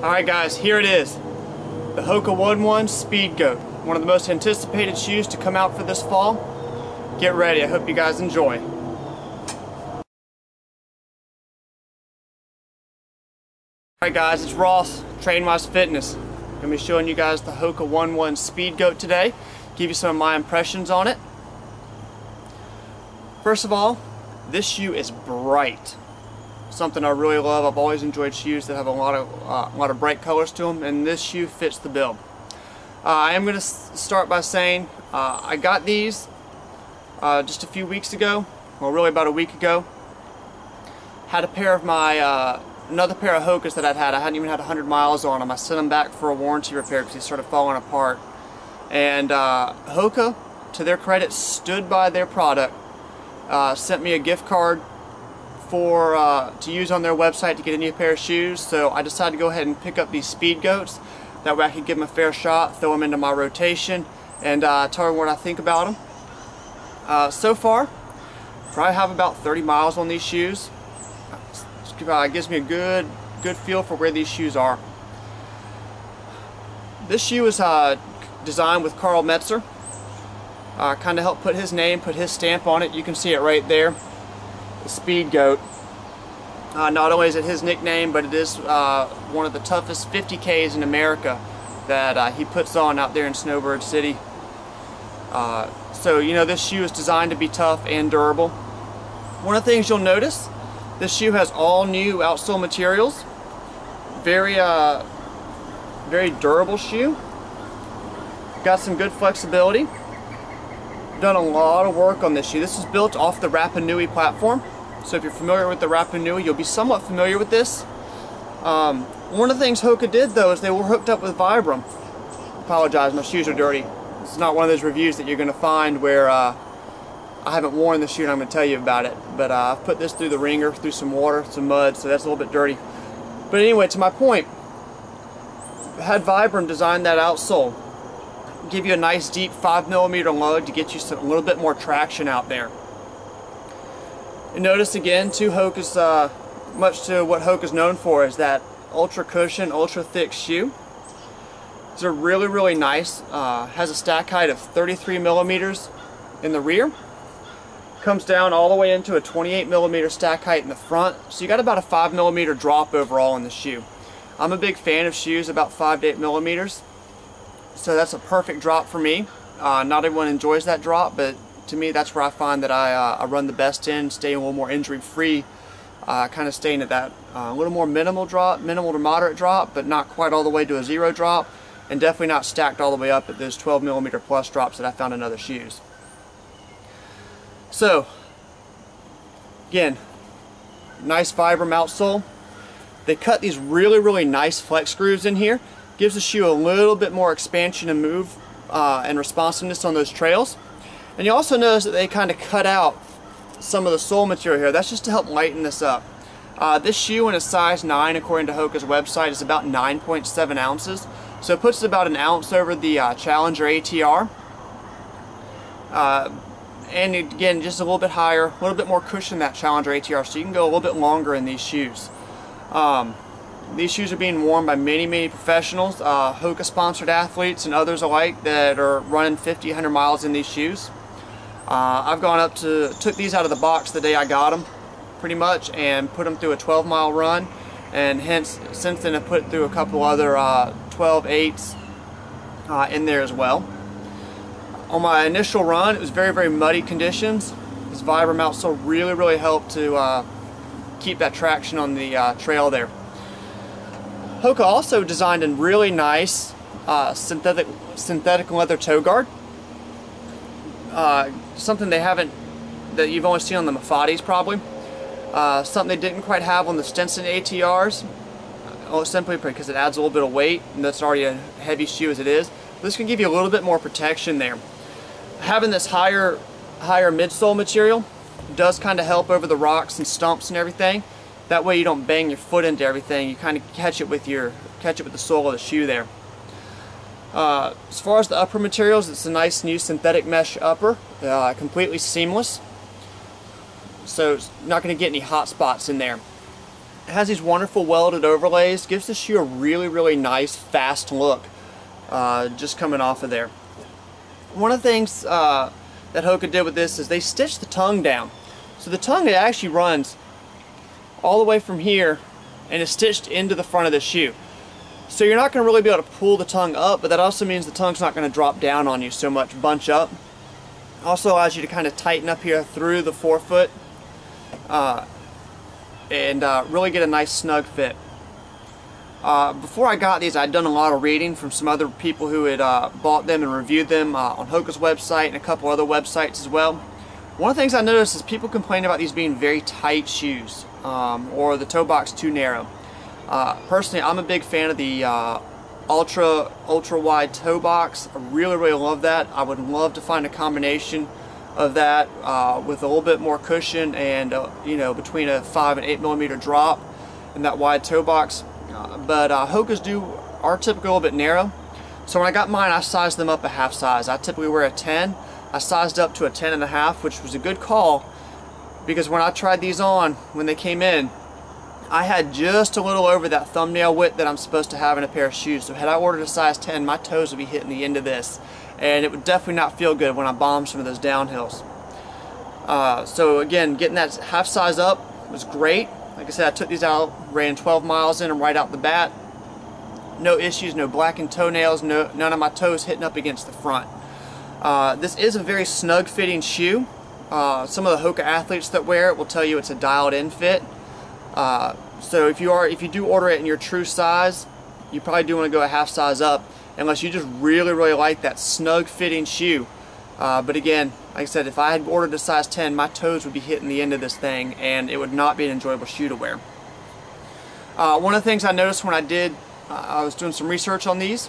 Alright guys, here it is. The Hoka One One Speedgoat. One of the most anticipated shoes to come out for this fall. Get ready, I hope you guys enjoy. Alright guys, it's Ross, Trainwise Fitness. I'm going to be showing you guys the Hoka One One Speedgoat today. Give you some of my impressions on it. First of all, this shoe is bright. Something I really love. I've always enjoyed shoes that have a lot of bright colors to them, and this shoe fits the bill. I am going to start by saying I got these just a few weeks ago, well really about a week ago. Had a pair of my another pair of Hokas that I'd had. I hadn't even had 100 miles on them. I sent them back for a warranty repair because they started falling apart. And Hoka, to their credit, stood by their product. Sent me a gift card to use on their website to get a new pair of shoes, so I decided to go ahead and pick up these Speedgoats. That way I could give them a fair shot, throw them into my rotation, and tell you what I think about them. So far, probably have about 30 miles on these shoes. It gives me a good feel for where these shoes are. This shoe is designed with Carl Metzer. Kind of helped put his name, put his stamp on it. You can see it right there. The Speedgoat. Not only is it his nickname, but it is one of the toughest 50Ks in America that he puts on out there in Snowbird City. So you know, this shoe is designed to be tough and durable. One of the things you'll notice, this shoe has all new outsole materials. Very durable shoe. Got some good flexibility. Done a lot of work on this shoe. This is built off the Rapa Nui platform, so if you're familiar with the Rapa Nui, you'll be somewhat familiar with this. One of the things Hoka did though is they were hooked up with Vibram. Apologize, my shoes are dirty. It's not one of those reviews that you're going to find where I haven't worn the shoe and I'm going to tell you about it, but I've put this through the ringer, through some water, some mud, so that's a little bit dirty. But anyway, to my point, had Vibram design that outsole, give you a nice deep 5mm lug to get you a little bit more traction out there. And notice again too, Hoka's much to what Hoka's known for is that ultra cushion, ultra thick shoe. These are really nice. Has a stack height of 33mm in the rear. Comes down all the way into a 28mm stack height in the front. So you got about a 5mm drop overall in the shoe. I'm a big fan of shoes about 5 to 8mm. So that's a perfect drop for me. Not everyone enjoys that drop, but to me that's where I find that I run the best in, stay a little more injury free, kind of staying at that a little more minimal to moderate drop, but not quite all the way to a zero drop, and definitely not stacked all the way up at those 12mm plus drops that I found in other shoes. So again, nice Vibram outsole. They cut these really nice flex screws in here. Gives the shoe a little bit more expansion and move and responsiveness on those trails. And you also notice that they kind of cut out some of the sole material here. That's just to help lighten this up. This shoe in a size 9, according to Hoka's website, is about 9.7 ounces. So it puts about an ounce over the Challenger ATR. And again, just a little bit higher, a little bit more cushion than that Challenger ATR, so you can go a little bit longer in these shoes. These shoes are being worn by many professionals, Hoka sponsored athletes and others alike that are running 50, 100 miles in these shoes. I've gone up took these out of the box the day I got them, pretty much, and put them through a 12-mile run, and hence since then I've put through a couple other 12/8s in there as well. On my initial run, it was very muddy conditions. This Vibram outsole really helped to keep that traction on the trail there. Hoka also designed a really nice synthetic leather toe guard. Something that you've only seen on the Mafatis probably. Something they didn't quite have on the Stinson ATRs. Simply because it adds a little bit of weight, and that's already a heavy shoe as it is. This can give you a little bit more protection there. Having this higher midsole material does kind of help over the rocks and stumps and everything. That way you don't bang your foot into everything. You kind of catch it with the sole of the shoe there. As far as the upper materials, it's a nice new synthetic mesh upper, completely seamless. So it's not going to get any hot spots in there. It has these wonderful welded overlays, gives the shoe a really nice fast look just coming off of there. One of the things that Hoka did with this is they stitched the tongue down. So the tongue, it actually runs all the way from here and is stitched into the front of the shoe. So you're not going to really be able to pull the tongue up, but that also means the tongue's not going to drop down on you so much, bunch up. Also allows you to kind of tighten up here through the forefoot and really get a nice snug fit. Before I got these, I'd done a lot of reading from some other people who had bought them and reviewed them on Hoka's website and a couple other websites as well. One of the things I noticed is people complain about these being very tight shoes or the toe box too narrow. Personally, I'm a big fan of the ultra wide toe box. I really love that. I would love to find a combination of that with a little bit more cushion and you know, between a 5 and 8 millimeter drop in that wide toe box. But Hoka's are typically a little bit narrow. So when I got mine, I sized them up a half size. I typically wear a 10. I sized up to a 10.5, which was a good call because when I tried these on, when they came in, I had just a little over that thumbnail width that I'm supposed to have in a pair of shoes. So had I ordered a size 10, my toes would be hitting the end of this. And it would definitely not feel good when I bombed some of those downhills. So again, getting that half size up was great. Like I said, I took these out, ran 12 miles in them right out the bat. No issues, no blackened toenails, none of my toes hitting up against the front. This is a very snug fitting shoe. Some of the Hoka athletes that wear it will tell you it's a dialed in fit. So if you do order it in your true size, you probably do want to go a half size up unless you just really like that snug fitting shoe. But again, like I said, if I had ordered a size 10, my toes would be hitting the end of this thing and it would not be an enjoyable shoe to wear. One of the things I noticed when I was doing some research on these,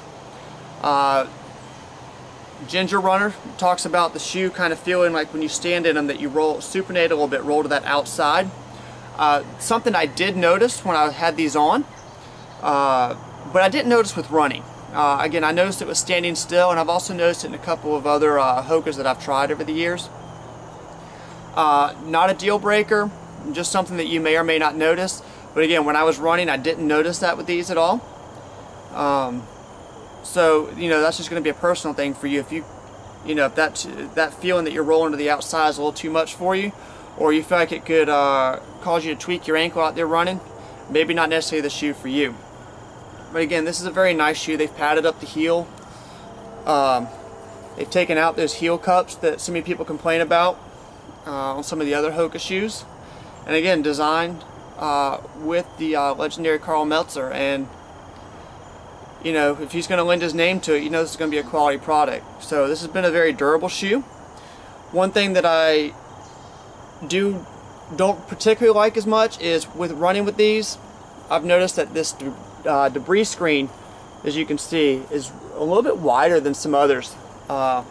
Ginger Runner talks about the shoe kind of feeling like when you stand in them that you supinate a little bit, roll to that outside. Something I did notice when I had these on, but I didn't notice with running. Again, I noticed it was standing still, and I've also noticed it in a couple of other Hokas that I've tried over the years. Not a deal breaker, just something that you may or may not notice. But again, when I was running, I didn't notice that with these at all. So you know, that's just going to be a personal thing for you. If if that feeling that you're rolling to the outside is a little too much for you, or you feel like it could cause you to tweak your ankle out there running, maybe not necessarily the shoe for you. But again, this is a very nice shoe. They've padded up the heel. They've taken out those heel cups that so many people complain about on some of the other Hoka shoes. And again, designed with the legendary Karl Meltzer. And you know, if he's going to lend his name to it, you know this is going to be a quality product. So this has been a very durable shoe. One thing that I don't particularly like as much is with running with these, I've noticed that this debris screen, as you can see, is a little bit wider than some others that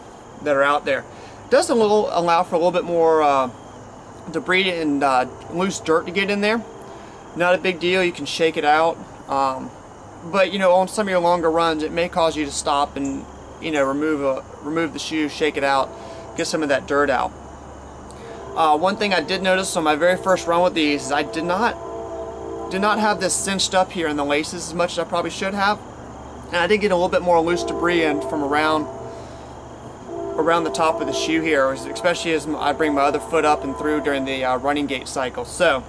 are out there. It does allow for a little bit more debris and loose dirt to get in there. Not a big deal, you can shake it out. But you know, on some of your longer runs, it may cause you to stop and remove the shoe, shake it out, get some of that dirt out. One thing I did notice on my very first run with these is I did not have this cinched up here in the laces as much as I probably should have, and I did get a little bit more loose debris in from around the top of the shoe here, especially as I bring my other foot up and through during the running gait cycle. So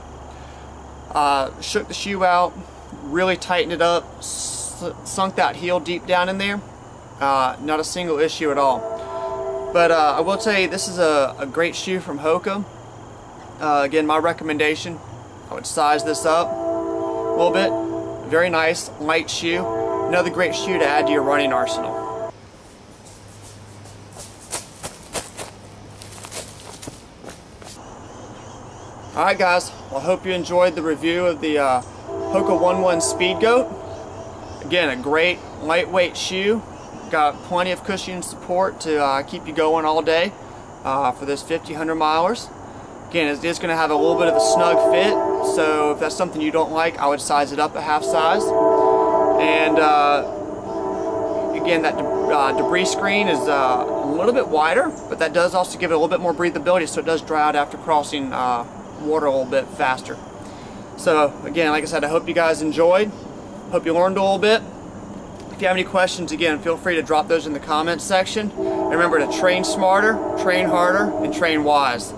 shook the shoe out, really tightened it up, sunk that heel deep down in there. Not a single issue at all. But I will tell you, this is a great shoe from Hoka. Again, my recommendation, I would size this up a little bit. Very nice, light shoe. Another great shoe to add to your running arsenal. Alright guys, well, I hope you enjoyed the review of the Hoka One One Speedgoat. Again, a great lightweight shoe. Got plenty of cushion and support to keep you going all day for those 1,500 milers. Again, it is going to have a little bit of a snug fit, so if that's something you don't like, I would size it up a half size. And again, that debris screen is a little bit wider, but that does also give it a little bit more breathability, so it does dry out after crossing water a little bit faster. So again, like I said, I hope you guys enjoyed. Hope you learned a little bit. If you have any questions, again, feel free to drop those in the comments section. And remember to train smarter, train harder, and train wise.